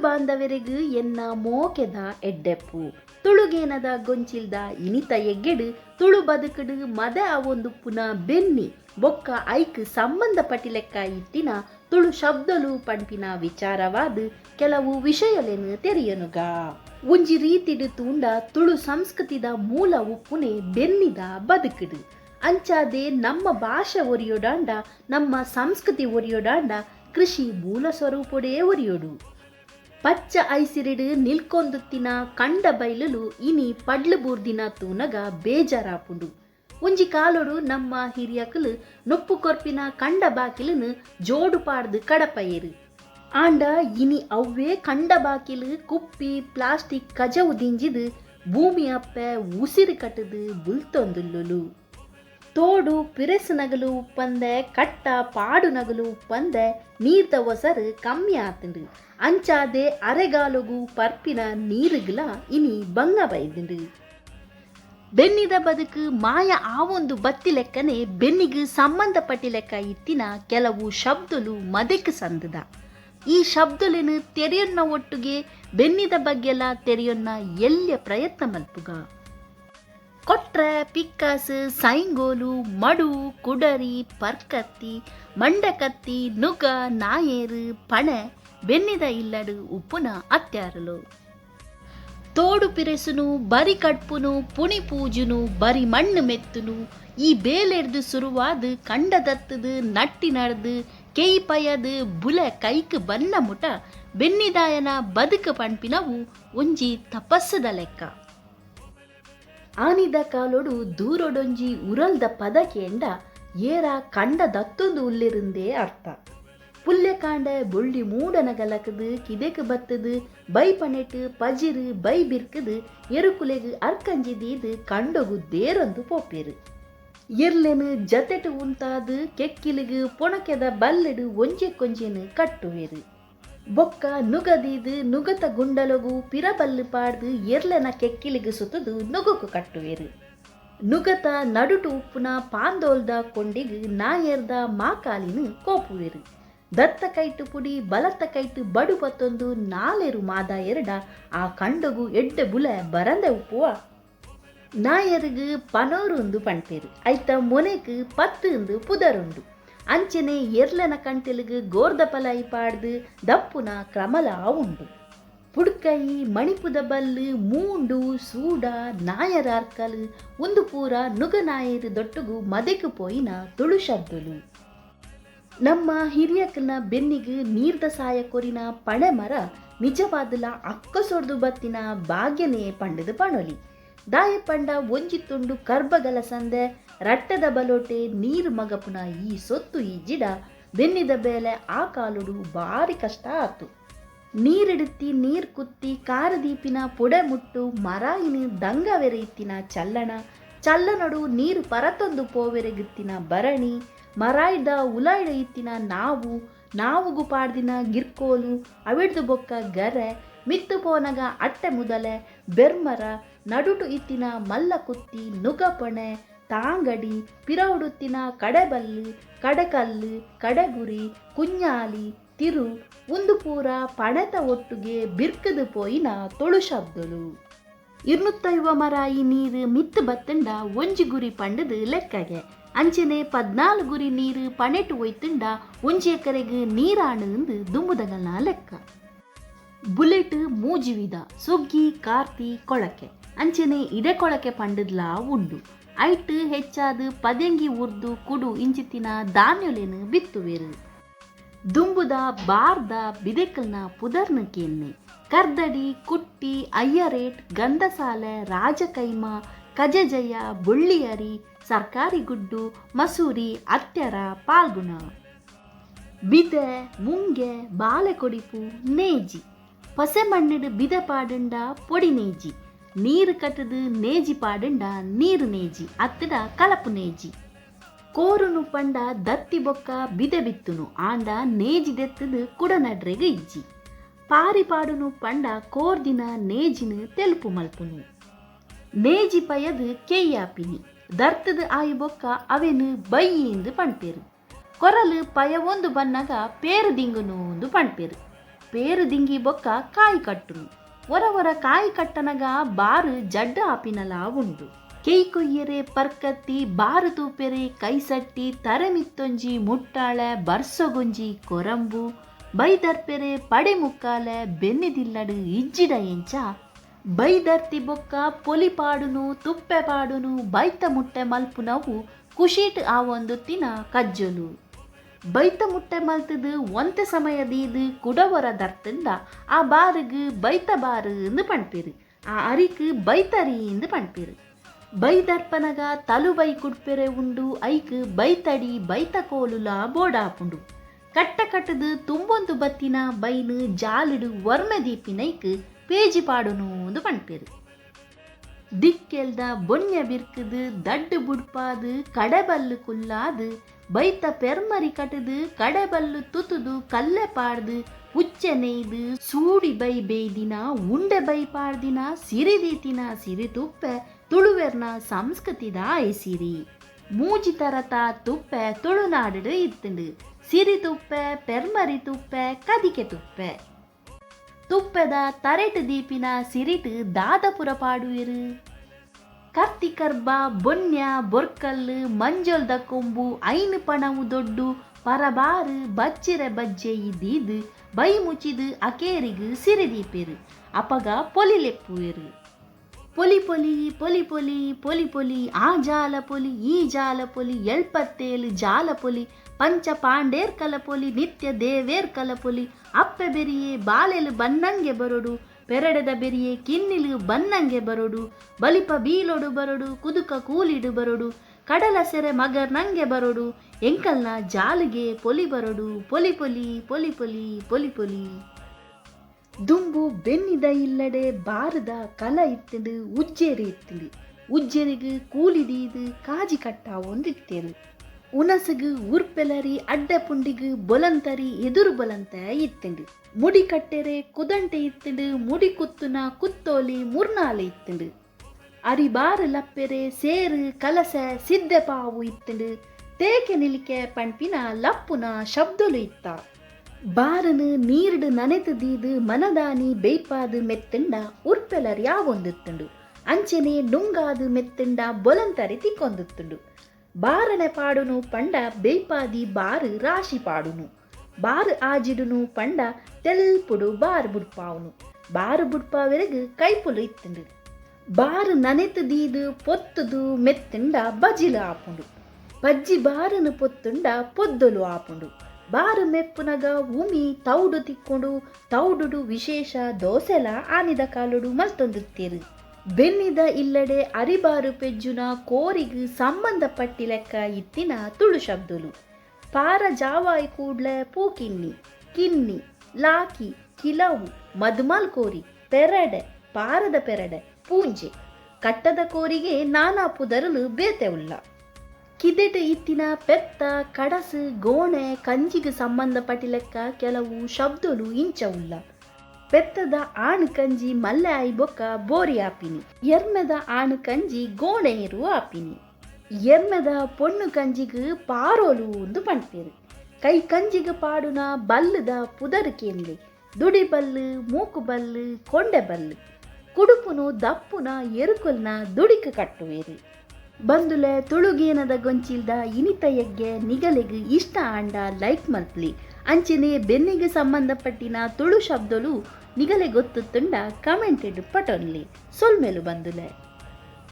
ಬಾಂಧವರಿಗೂ ಎನ್ನ ಮೋಕೆದ ಎಡ್ಡೆಪ್ಪು ತುಳುಗೇನದ ಗೊಂಚಿಲ್ದ ಇನಿತ ಎಗ್ಗೆಡು ತುಳು ಬದುಕುಡು ಮದ ಅವೊಂದು ಪುನಃ ಬೆನ್ನಿ ಬೊಕ್ಕ ಐಕ್ ಸಂಬಂಧಪಟ್ಟಿಲೆಕ್ಕ ಇತ್ತಿನ ತುಳು ಶಬ್ದಲು ಪಂಪಿನ ವಿಚಾರವಾದ ಕೆಲವು ವಿಷಯಲೆನು ತೆರೆಯನುಗ. ಒಂಜಿ ರೀತಿಡು ತೂಂಡ ತುಳು ಸಂಸ್ಕೃತಿದ ಮೂಲ ಉಪ್ಪುನೆ ಬೆನ್ನಿದ ಬದುಕುಡು. ಅಂಚಾದೆ ನಮ್ಮ ಭಾಷೆ ಒರಿಯೋಡಾಂಡ ನಮ್ಮ ಸಂಸ್ಕೃತಿ ಒರಿಯೋಡಾಂಡ ಕೃಷಿ ಮೂಲ ಸ್ವರೂಪೊಡೇ ಒರಿಯೋಡು. ಪಚ್ಚ ಐಸಿರಿಡು ನಿಲ್ಕೊಂದುತ್ತಿನ ಕಂಡ ಬೈಲುಲು ಇನಿ ಪಡ್ಲು ಬೂರ್ದಿನ ತೂನಗ ಬೇಜಾರಾಪುಂಡು. ಒಂಜಿ ಕಾಲೊಡು ನಮ್ಮ ಹಿರಿಯಕಲು ನೊಪ್ಪು ಕೊರ್ಪಿನ ಕಂಡ ಬಾಕಿಲುನು ಜೋಡು ಪಾಡ್ದು ಕಡಪಯೇರು. ಆಂಡ ಇನಿ ಅವ್ವೇ ಕಂಡ ಬಾಕಿಲು ಕುಪ್ಪಿ ಪ್ಲಾಸ್ಟಿಕ್ ಕಜವು ದಿಂಜಿದು ಭೂಮಿ ಅಪ್ಪೆ ಉಸಿರು ಕಟ್ಟದು ಬುಲ್ತೊಂದುಲ್ಲುಲು. ತೋಡು ಪಿರೆಸು ನಗಲು ಉಪ್ಪಂದೆ ಕಟ್ಟ ಪಾಡು ನಗಲು ಉಪ್ಪಂದೆ ನೀರ್ದ ಒಸರು ಕಮ್ಮಿ ಆತುಂಡು. ಅಂಚಾದೆ ಅರೆಗಾಲುಗು ಪರ್ಪಿನ ನೀರುಗಳ ಇನಿ ಬಂಗ ಬೈದುಂಡು. ಬೆನ್ನಿದ ಬದುಕು ಮಾಯ ಆವೊಂದು ಬತ್ತಿ ಲೆಕ್ಕನೆ ಬೆನ್ನಿಗೆ ಸಂಬಂಧಪಟ್ಟಿ ಲೆಕ್ಕ ಇತ್ತಿನ ಕೆಲವು ಶಬ್ದಲು ಮದಕ್ಕೆ ಸಂದದ. ಈ ಶಬ್ದಲೇನು ತೆರೆಯನ್ನ ಒಟ್ಟಿಗೆ ಬೆನ್ನಿದ ಬಗ್ಗೆಲ್ಲ ತೆರೆಯನ್ನ ಎಲ್ಲಿಯ ಪ್ರಯತ್ನ ಮಲ್ಪುಗ. ಕೊಟ್ರೆ ಪಿಕ್ಕಾಸು ಸೈಂಗೋಲು ಮಡು ಕುಡರಿ ಪರ್ಕತ್ತಿ ಮಂಡಕತ್ತಿ ನುಗ ನಾಯೇರು ಪಣೆ ಬೆನ್ನಿದ ಇಲ್ಲಡು ಉಪ್ಪುನ ಅತ್ಯಾರಲು. ತೋಡು ಪಿರೆಸುನು ಬರಿ ಕಡ್ಪುನು ಪುಣಿ ಪೂಜುನು ಬರಿ ಮಣ್ಣು ಮೆತ್ತುನು ಈ ಬೇಲೆರ್ದು ಸುರುವಾದ ಕಂಡದತ್ತದು ನಟ್ಟಿ ನಡ್ದು ಕೆಯಿ ಪಯದು ಬುಲೆ ಕೈಕ್ ಬನ್ನ ಮುಟ ಬೆನ್ನಿದಾಯನ ಬದುಕು ಪಂಪಿನವು ಒಂಜಿ ತಪಸ್ಸದ ಲೆಕ್ಕ. ಆನಿದ ಕಾಲೊಡು ದೂರೊಡೊಂಜಿ ಉರಲ್ದ ಪದಕೆಂಡ ಏರ ಕಂಡ ದತ್ತೊಂದು ಉಲ್ಲಿರಿಂದೇ ಅರ್ಥ. ಪುಲ್ಲೆ ಕಾಂಡ ಬೊಳ್ಳಿ ಮೂಡನಗಲಕದು ಕಿದೆಕ್ ಬತ್ತದು ಬೈ ಪನೆಟ್ ಪಜಿರು ಬೈ ಬಿರ್ಕದು ಎರುಕುಲೆಗು ಅರ್ಕಂಜಿದೀದು ಕಂಡೊಗು ದೇರೊಂದು ಪೋಪೇರು. ಎರ್ಲೆನು ಜತೆಟು ಉಂತಾದು ಕೆಕ್ಕಿಲಿಗು ಪೊಣಕೆದ ಬಲ್ಲೆಡು ಒಂಜೆ ಕೊಂಜೆನು ಕಟ್ಟುವೆರು. ಬೊಕ್ಕ ನುಗದೀದು ನುಗತ ಗುಂಡಲಗು ಪಿರಬಲ್ಲು ಪಾಡ್ದು ಎರ್ಲೆನ ಕೆಕ್ಕಿಲಿಗು ಸುತ್ತದು ನುಗುಕು ಕಟ್ಟುವೆರು. ನುಗತ ನಡುಟು ಉಪ್ಪುನ ಪಾಂದೋಲ್ದ ಕೊಂಡಿಗು ನಾಯರ್ದ ಮಾಕಾಲಿನು ಕೋಪುವೆರು. ದತ್ತ ಕೈಟು ಪುಡಿ ಬಲತ್ತ ಕೈಟು ಬಡು ಬತ್ತೊಂದು ನಾಲೆರು ಮಾದ ಎರಡ ಆ ಕಂಡಗು ಎಡ್ಡೆ ಬುಲೆ ಬರಂದೆ ಉಪ್ಪುವ. ನಾಯರಿಗು ಪನೋರುಂದು ಪಂಪೇರು ಐತ ಮೊನೆಗ್ ಪತ್ತು ಪುದರುಂಡು. ಅಂಚನೆ ಎರ್ಲೆನ ಕಂಟೆಲಿಗು ಗೋರ್ದಪಲ ಪಾಡ್ದು ದಪ್ಪುನ ಕ್ರಮಲ ಉಂಡು. ಪುಡ್ಕೈ ಮಣಿಪುದ ಬಲ್ಲು ಮೂಂಡು ಸೂಡ ನಾಯರಾರ್ಕಲು ಒಂದು ಪೂರ ನುಗ ನಾಯರು ದೊಟ್ಟುಗು ಮದೆಕು ಪೋಯಿನ ತುಳು ಶಬ್ದಲು. ನಮ್ಮ ಹಿರಿಯಕನ ಬೆನ್ನಿಗೆ ನೀರ್ದ ಸಾಯ ಕೊರಿನ ಪಣೆ ಮರ ನಿಜವಾದಲ ಅಕ್ಕಸೊಡ್ದು ಬತ್ತಿನ ಭಾಗ್ಯನೇ ಪಂಡದು ಪಣೊಲಿ. ದಾಯ ಪಂಡ ಒಂಜಿ ತುಂಡು ಕರ್ಬಗಲ ಸಂದೆ ರಟ್ಟದ ಬಲೋಟೆ ನೀರು ಮಗಪುನ ಈ ಸೊತ್ತು ಈ ಜಿಡ ಬೆನ್ನಿದ ಬೇಲೆ ಆ ಕಾಲುಡು ಭಾರಿ ಕಷ್ಟ ಆತು. ನೀರಿಡುತ್ತಿ ನೀರು ಕುತ್ತಿ ಕಾರದೀಪಿನ ಪುಡೆ ಮುಟ್ಟು ಮರಾಯಿನ ದಂಗವೆರೆಯಿತ್ತಿನ ಚಲ್ಲಣ ಚಲ್ಲನಡು ನೀರು ಪರತೊಂದು ಪೋವೆರೆಗುತ್ತಿನ ಭರಣಿ ಮರಾಯ್ದ ಉಲಾಯ್ಡ ಇತ್ತಿನ ನಾವುಗು ಪಾಡ್ದಿನ ಗಿರ್ಕೋಲು ಅವಿಡ್ದು ಬೊಕ್ಕ ಗರೆ ಮಿತ್ತು ಪೋನಗ ಅಟ್ಟೆ ಮುದಲೆ ಬೆರ್ಮರ ನಡುಟು ಇತ್ತಿನ ಮಲ್ಲ ಕುತ್ತಿ ನುಗಪೊಣೆ ತಾಂಗಡಿ ಪಿರವುಡುತ್ತಿನ ಕಡೆಬಲ್ಲು ಕಡೆಕಲ್ಲು ಕಡೆಗುರಿ ಕುഞ്ഞാಲಿ ತಿರು ಒಂದು ಪೂರ ಪಣೆತ ಒಟ್ಟುಗೆ ಬಿರ್ಕದು ಪೋಯಿನ ತುಳು ಶಬ್ದಲು. 250 ಮರಾಯಿ ನೀರು ಮಿತ್ತು ಬತ್ತಂಡ ಒಂಜಿ ಗುರಿ ಪಂಡದು ಲೆಕ್ಕಗೆ. ಅಂಚನೆ 14 ಗುರಿ ನೀರು ಪಣೆಟು ಒಯ್ತುಂಡ ಒಂಜಿ ಎಕರೆಗೆ ನೀರಾಣಂದು ದುಂಬುದಗಲ್ನ ಲೆಕ್ಕ. ಬುಲೆಟ್ ಮೂಜಿವಿದ ಸುಗ್ಗಿ ಕಾರ್ತಿ ಕೊಳಕೆ ಅಂಚನೆ ಇಡೆ ಕೊಳಕೆ ಪಂಡದ್ಲ ಉಂಡು. ಐಟ್ ಹೆಚ್ಚಾದು ಪದೆಂಗಿ ಉರ್ದು ಕುಡು ಇಂಚಿತ್ತಿನ ಧಾನ್ಯಲೇನು ಬಿತ್ತುವೆರು. ದುಂಬುದ ಬಾರ್ದ ಬಿದೆಕಲ್ನ ಪುದರ್ನ ಕೆನ್ನೆ ಕರ್ದಡಿ ಕುಟ್ಟಿ ಅಯ್ಯರೇಟ್ ಗಂಧಸಾಲೆ ರಾಜಕೈಮ ಕಜಜಯ ಬುಳ್ಳಿಯರಿ ಸರ್ಕಾರಿ ಗುಡ್ಡು ಮಸೂರಿ ಅತ್ಯರ ಪಾಲ್ಗುಣ ಬಿದೆ ಮುಂಗೆ ಬಾಲೆಕೊಡಿಪು ನೇಜಿ ಪಸೆ ಮಣ್ಣಿಡು ಬಿದೆ ಪಾಡುಂಡ ಪೊಡಿ ನೇಜಿ ನೀರು ಕಟ್ಟದು ನೇಜಿ ಪಾಡುಂಡ ನೀರು ನೇಜಿ ಅತ್ತಡ ಕಲಪು ನೇಜಿ ಕೋರುನು ಪಂಡ ದತ್ತಿ ಬೊಕ್ಕ ಬಿದೆ ಬಿತ್ತುನು ಆಂಡ ನೇಜಿ ದೆತ್ತದು ಕುಡ ನಡ್ರೆಗ ಇಜ್ಜಿ ಪಾರಿ ಪಾಡುನು ಪಂಡ ಕೋರ್ದಿನ ನೇಜಿನು ತೆಲುಪು ಮಲ್ಪುನು ನೇಜಿ ಪಯದು ಕೆಯ್ಯಾಪಿನಿ ದರ್ತದ ಆಯಿ ಬೊಕ್ಕ ಅವೆನು ಬೈಯಿಂದು ಪಣ್ಪೇರು ಕೊರಲು ಪಯ ಒಂದು ಬನ್ನಗ ಪೇರು ದಿಂಗುನು ಒಂದು ಪಣ್ಪೇರು ಪೇರು ದಿಂಗಿ ಬೊಕ್ಕ ಕಾಯಿ ಕಟ್ಟುನು ಒರ ಕಾಯಿ ಕಟ್ಟನಗ ಬಾರು ಜಡ್ಡ ಆಪಿನಲ ಉಂಡು ಕೆೈ ಕೊಯ್ಯರೆ ಪರ್ಕತ್ತಿ ಬಾರು ತೂಪೆರೆ ಕೈಸಟ್ಟಿ ತರಮಿತ್ತೊಂಜಿ ಮುಟ್ಟಾಳೆ ಬರ್ಸೊಗೊಂಜಿ ಕೊರಂಬು ಬೈದರ್ಪೆರೆ ಪಡೆ ಮುಕ್ಕಾಲೆ ಬೆನ್ನಿದಿಲ್ಲಡು ಇಜ್ಜಿಡ ಎಂಚ ಬೈದರ್ತಿ ಬೊಕ್ಕ ಪೊಲಿ ಪಾಡುನು ತುಪ್ಪೆ ಪಾಡುನು ಬೈತ ಮುಟ್ಟೆ ಮಲ್ಪುನವು ಕುಶೀಟ್ ಆ ಒಂದು ತಿನ ಕಜ್ಜಲು ಬೈತ ಮುಟ್ಟೆ ಮಲ್ತದು ಒಂತೆ ಸಮಯದೀದು ಕುಡವರ ದರ್ತಿಂದ ಆ ಬಾರುಗು ಬೈತ ಬಾರು ಎಂದು ಪಣ್ಪೇರು ಆ ಅರಿಕು ಬೈತರಿ ಎಂದು ಪಣ್ಪೇರು ಬೈದರ್ಪನಗ ತಲು ಬೈ ಕುಡ್ಪೆರೆ ಉಂಡು ಐಕ್ ಬೈತಡಿ ಬೈತ ಕೋಲುಲ ಬೋಡಾಪುಂಡು ಕಟ್ಟ ಕಟ್ಟದು ತುಂಬೊಂದು ಬತ್ತಿನ ಬೈನು ಜಾಲಿಡು ವರ್ಮೆ ದೀಪಿನೈಕ್ ಪೇಜಿ ಪಾಡುನು ಎಂದು ಪಣ್ಪೇರು ದಿಕ್ಕೆಲ್ದ ಬೊಣ್ಯ ಬಿರ್ಕದು ದಡ್ಡು ಬುಡ್ಪಾದು ಕಡೆಬಲ್ಲು ಕುಲ್ಲಾದು ಬೈತ ಪೆರ್ಮರಿ ಕಟದು ಕಡೆಬಲ್ಲು ತುತುದು ಕಲ್ಲೆ ಪಾಡ್ದು ಉಚ್ಚೆ ನೇಯ್ದು ಸೂಡಿ ಬೈ ಬೇಯ್ದಿನ ಉಂಡೆ ಬೈ ಪಾಡ್ದಿನ ಸಿರಿದೀತಿನ ಸಿರಿ ತುಪ್ಪೆ ತುಳುವೆರ್ನ ಸಂಸ್ಕೃತಿದ ಐಸಿರಿ ಮೂಜಿ ತರತ ತುಪ್ಪೆ ತುಳುನಾಡು ಇತ್ತುಂಡು ಸಿರಿ ತುಪ್ಪೆ ಪೆರ್ಮರಿ ತುಪ್ಪೆ ಕದಿಕೆ ತುಪ್ಪೆ ತುಪ್ಪೆದ ತರೆಟ್ ದೀಪಿನ ಸಿರಿಟ್ ದಾದಪುರ ಪಾಡುವೆರು ಕರ್ತಿಕರ್ಬ ಬೊನ್ಯ ಬೊರ್ಕಲ್ಲು ಮಂಜೊಲ್ದ ಕೊಂಬು ಐನು ಪಣವು ದೊಡ್ಡು ಪರಬಾರು ಬಚ್ಚಿರೆ ಬಜ್ಜೆ ಇದ್ದೀದು ಬೈ ಮುಚ್ಚಿದು ಅಕೇರಿಗು ಸಿರಿದೀಪೆರು ಅಪಗ ಪೊಲಿಲೆಪ್ಪುವೆರು ಪೊಲಿ ಪೊಲಿ ಪೊಲಿ ಪೊಲಿ ಪೊಲಿ ಪೊಲಿ ಆ ಜಾಲ ಪೊಲಿ ಈ ಜಾಲ ಪೊಲಿ ಎಳ್ಪತ್ತೇಳು ಜಾಲ ಪೊಲಿ ಪಂಚ ಪಾಂಡೇರ್ಕಲ ಪೊಲಿ ನಿತ್ಯ ದೇವೇರ್ಕಲ ಪೊಲಿ ಅಪ್ಪೆ ಬೆರಿಯೇ ಬಾಲೆಲು ಬನ್ನಂಗೆ ಬರೋಡು ಪೆರಡೆದ ಬೆರಿಯೇ ಕಿನ್ನಿಲು ಬನ್ನಂಗೆ ಬರೋಡು ಬಲಿಪ ಬೀಲೊಡು ಬರೋಡು ಕುದುಕ ಕೂಲಿಡು ಬರೋಡು ಕಡಲ ಸೆರೆ ಮಗರ್ ನಂಗೆ ಬರೋಡು ಎಂಕಲ್ನ ಜಾಲಿಗೆ ಪೊಲಿ ಬರೋಡು ಪೊಲಿ ಪೊಲಿ ಪೊಲಿ ಪೊಲಿ ಪೊಲಿ ಪೊಲಿ ದುಂಬು ಬೆನ್ನಿದ ಇಲ್ಲಡೆ ಬಾರದ ಕಲ ಇತ್ತಂಡು ಉಜ್ಜೆರಿ ಇತ್ತಂಡು ಉಜ್ಜೆರಿಗು ಕೂಲಿದೀದು ಕಾಜಿ ಕಟ್ಟ ಒಂದಿತ್ತೇರು ಉನಸಗು ಊರ್ಪೆಲರಿ ಅಡ್ಡ ಪುಂಡಿಗು ಬೊಲಂತರಿ ಎದುರು ಬೊಲಂತ ಇತ್ತಂಡು ಮುಡಿ ಕಟ್ಟೆರೆ ಕುದಂಟೆ ಇತ್ತಂಡು ಮುಡಿ ಕುತ್ತುನ ಕುತ್ತೋಲಿ ಮುರ್ನಾಲೆ ಇತ್ತಂಡು ಅರಿಬಾರು ಲಪ್ಪೆರೆ ಸೇರು ಕಲಸ ಸಿದ್ದೆ ಪಾವು ಇತ್ತಂಡು ತೇಕೆ ನಿಲಿಕೆ ಪಣ್ಪಿನ ಲಪ್ಪುನ ಶಬ್ದಲು ಇತ್ತ ಬಾರನು ನೀರ್ಡು ನನೆತು ದೀದು ಮನದಾನಿ ಬೇಯ್ಪಾದು ಮೆತ್ತಂಡ ಉರ್ಪೆಲರ್ ಯಾವೊಂದುತ್ತುಂಡು ಅಂಚನೆ ನುಂಗಾದು ಮೆತ್ತಂಡ ಬೊಲಂತರಿ ತಿಕ್ಕೊಂದುತ್ತುಂಡು ಬಾರನೆ ಪಾಡುನು ಪಂಡ ಬೇಯ್ಪಾದಿ ಬಾರು ರಾಶಿ ಪಾಡುನು ಬಾರು ಆಜಿಡುನು ಪಂಡ ತೆಲ್ಪುಡು ಬಾರು ಬುಡ್ಪಾವುನು ಬಾರು ಬುಡ್ಪಾವೆರೆಗು ಕೈಪುಲು ಇತ್ತುಂಡು ಬಾರು ನನೆತು ದೀದು ಪೊತ್ತುದು ಮೆತ್ತಂಡ ಬಜಿಲು ಆಪುಂಡು ಬಜ್ಜಿ ಬಾರನು ಪೊತ್ತುಂಡ ಪೊದ್ದಲು ಆಪುಂಡು ಬಾರು ಮೆಪ್ಪುನಗ ಉಮಿ ತೌಡು ತಿಕ್ಕೊಂಡು ತೌಡುಡು ವಿಶೇಷ ದೋಸೆಲ ಆನಿದ ಕಾಲುಡು ಮಲ್ತೊಂದುತ್ತೇರು ಬೆನ್ನಿದ ಇಲ್ಲಡೆ ಅರಿಬಾರು ಪೆಜ್ಜುನ ಕೋರಿಗು ಸಂಬಂಧಪಟ್ಟಿ ಲೆಕ್ಕ ಇತ್ತಿನ ತುಳು ಶಬ್ದಲು ಪಾರ ಜಾವಾಯಿ ಕೂಡ್ಲೆ ಪೂಕಿನ್ನಿ ಕಿನ್ನಿ ಲಾಕಿ ಕಿಲವು ಮದುಮಲ್ ಕೋರಿ ಪೆರಡೆ ಪಾರದ ಪೆರಡೆ ಪೂಂಜೆ ಕಟ್ಟದ ಕೋರಿಗೆ ನಾನಾ ಪುದರಲು ಬೇತೆ ಉಳ್ಳ ಕಿದೆಟ್ ಇತ್ತಿನ ಪೆತ್ತ ಕಡಸು ಗೋಣೆ ಕಂಜಿಗೆ ಸಂಬಂಧಪಟ್ಟಿ ಲೆಕ್ಕ ಕೆಲವು ಶಬ್ದಲು ಇಂಚ ಉಳ್ಳ ಪೆತ್ತದ ಆಣು ಕಂಜಿ ಮಲ್ಲೆ ಆಯಿ ಬೊಕ್ಕ ಬೋರಿ ಆಪಿನಿ ಎರ್ಮೆದ ಆಣು ಕಂಜಿ ಗೋಣೆರು ಆಪಿನಿ ಎರ್ಮೆದ ಪೊಣ್ಣು ಕಂಜಿಗು ಪಾರೋಲು ಒಂದು ಪಣ್ಪೇರು ಕೈ ಕಂಜಿಗು ಪಾಡುನ ಬಲ್ಲುದ ಪುದರು ಕೇನ್ಲೆ ದುಡಿ ಬಲ್ಲು ಮೂಕು ಬಲ್ಲು ಕೊಂಡೆ ಬಲ್ಲು ಕುಡುಪುನು ದಪ್ಪುನ ಎರುಕೊಲ್ನ ದುಡಿಕು ಕಟ್ಟುವೇರು ಬಂದುಲೆ ತುಳುಗೇನದ ಗೊಂಚಿಲ್ದ ಇನಿತ ಯಗ್ಗೆ ನಿಗಲೆಗು ಇಷ್ಟ ಆಂಡ ಲೈಕ್ ಮಲ್ತ್ಲಿ ಅಂಚನೆ ಬೆನ್ನಿಗೆ ಸಂಬಂಧಪಟ್ಟಿನ ತುಳು ಶಬ್ದಲು ನಿಗಲೆ ಗೊತ್ತುತ್ತುಂಡ ಕಮೆಂಟೆಡ್ ಪಟೊನ್ಲಿ ಸೊಲ್ಮೆಲು ಬಂದುಲೆ.